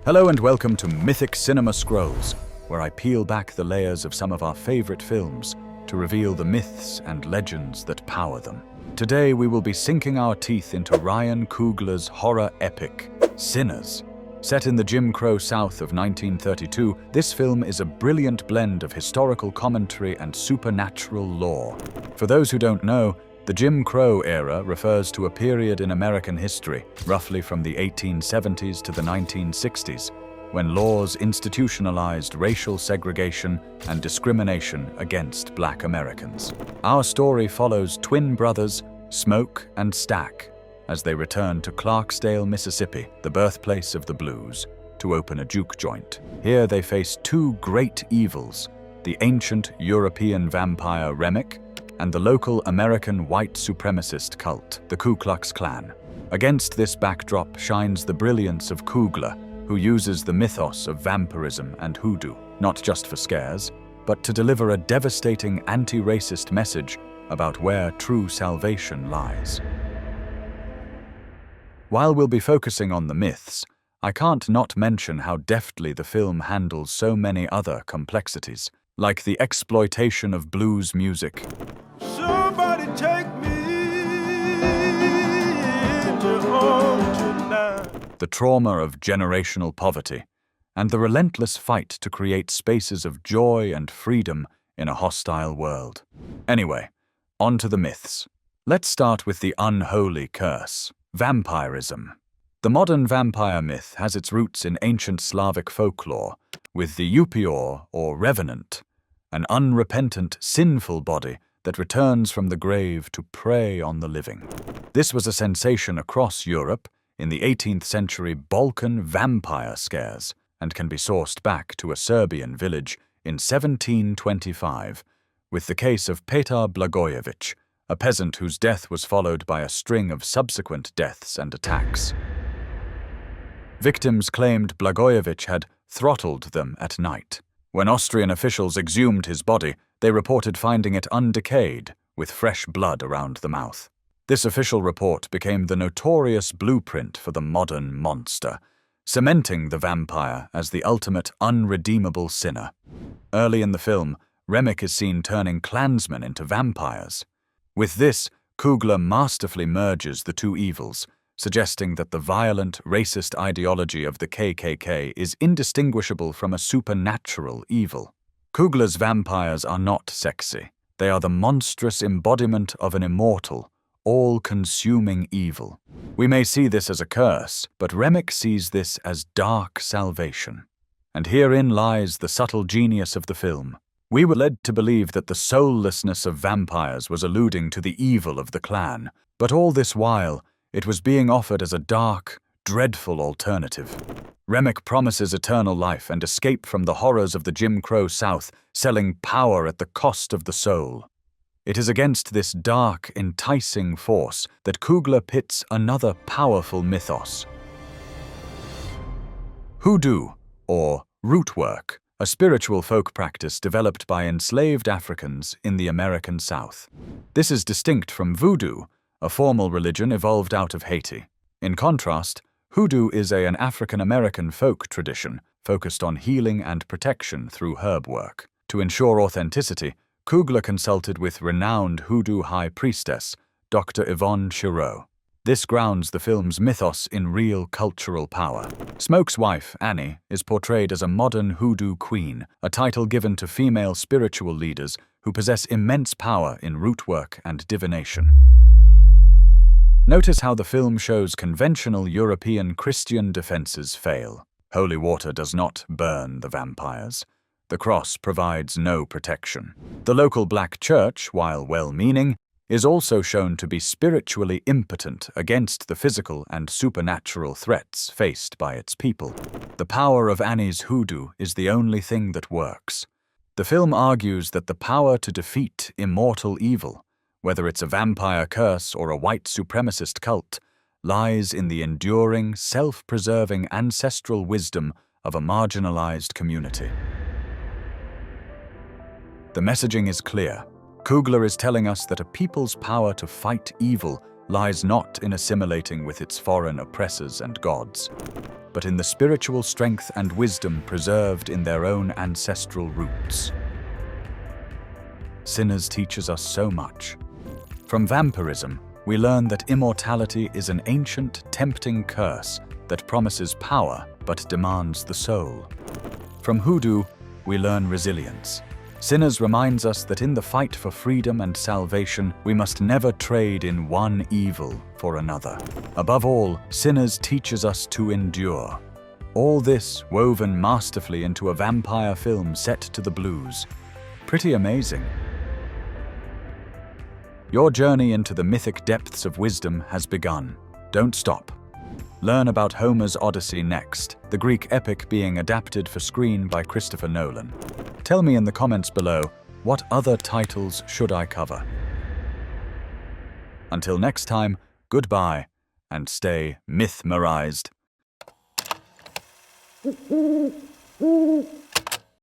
Hello and welcome to Mythic Cinema Scrolls, where I peel back the layers of some of our favorite films to reveal the myths and legends that power them. Today we will be sinking our teeth into Ryan Coogler's horror epic, Sinners. Set in the Jim Crow South of 1932, this film is a brilliant blend of historical commentary and supernatural lore. For those who don't know, the Jim Crow era refers to a period in American history, roughly from the 1870s to the 1960s, when laws institutionalized racial segregation and discrimination against Black Americans. Our story follows twin brothers, Smoke and Stack, as they return to Clarksdale, Mississippi, the birthplace of the blues, to open a juke joint. Here they face two great evils, the ancient European vampire Remick and the local American white supremacist cult, the Ku Klux Klan. Against this backdrop shines the brilliance of Coogler, who uses the mythos of vampirism and hoodoo, not just for scares, but to deliver a devastating anti-racist message about where true salvation lies. While we'll be focusing on the myths, I can't not mention how deftly the film handles so many other complexities, like the exploitation of blues music, Somebody take me to home tonight. the trauma of generational poverty, and the relentless fight to create spaces of joy and freedom in a hostile world. Anyway, on to the myths. Let's start with the unholy curse, vampirism. The modern vampire myth has its roots in ancient Slavic folklore, with the Upior or revenant, an unrepentant, sinful body that returns from the grave to prey on the living. This was a sensation across Europe in the 18th century Balkan vampire scares and can be sourced back to a Serbian village in 1725 with the case of Petar Blagojević, a peasant whose death was followed by a string of subsequent deaths and attacks. Victims claimed Blagojević had throttled them at night. When Austrian officials exhumed his body, they reported finding it undecayed, with fresh blood around the mouth. This official report became the notorious blueprint for the modern monster, cementing the vampire as the ultimate unredeemable sinner. Early in the film, Remick is seen turning clansmen into vampires. With this, Coogler masterfully merges the two evils, suggesting that the violent, racist ideology of the KKK is indistinguishable from a supernatural evil. Coogler's vampires are not sexy. They are the monstrous embodiment of an immortal, all-consuming evil. We may see this as a curse, but Remick sees this as dark salvation. And herein lies the subtle genius of the film. We were led to believe that the soullessness of vampires was alluding to the evil of the clan, but all this while, it was being offered as a dark, dreadful alternative. Remick promises eternal life and escape from the horrors of the Jim Crow South, selling power at the cost of the soul. It is against this dark, enticing force that Coogler pits another powerful mythos. HooDoo, or root work, a spiritual folk practice developed by enslaved Africans in the American South. This is distinct from voodoo, a formal religion evolved out of Haiti. In contrast, HooDoo is an African-American folk tradition focused on healing and protection through herb work. To ensure authenticity, Coogler consulted with renowned HooDoo high priestess, Dr. Yvonne Chirot. This grounds the film's mythos in real cultural power. Smoke's wife, Annie, is portrayed as a modern HooDoo queen, a title given to female spiritual leaders who possess immense power in root work and divination. Notice how the film shows conventional European Christian defenses fail. Holy water does not burn the vampires. The cross provides no protection. The local black church, while well-meaning, is also shown to be spiritually impotent against the physical and supernatural threats faced by its people. The power of Annie's hoodoo is the only thing that works. The film argues that the power to defeat immortal evil, whether it's a vampire curse or a white supremacist cult, lies in the enduring, self-preserving ancestral wisdom of a marginalized community. The messaging is clear. Coogler is telling us that a people's power to fight evil lies not in assimilating with its foreign oppressors and gods, but in the spiritual strength and wisdom preserved in their own ancestral roots. Sinners teaches us so much. From Vampirism, we learn that immortality is an ancient, tempting curse that promises power but demands the soul. From HooDoo, we learn resilience. Sinners reminds us that in the fight for freedom and salvation, we must never trade in one evil for another. Above all, Sinners teaches us to endure. All this woven masterfully into a vampire film set to the blues. Pretty amazing. Your journey into the mythic depths of wisdom has begun. Don't stop. Learn about Homer's Odyssey next, the Greek epic being adapted for screen by Christopher Nolan. Tell me in the comments below, what other titles should I cover? Until next time, goodbye, and stay mythmerized.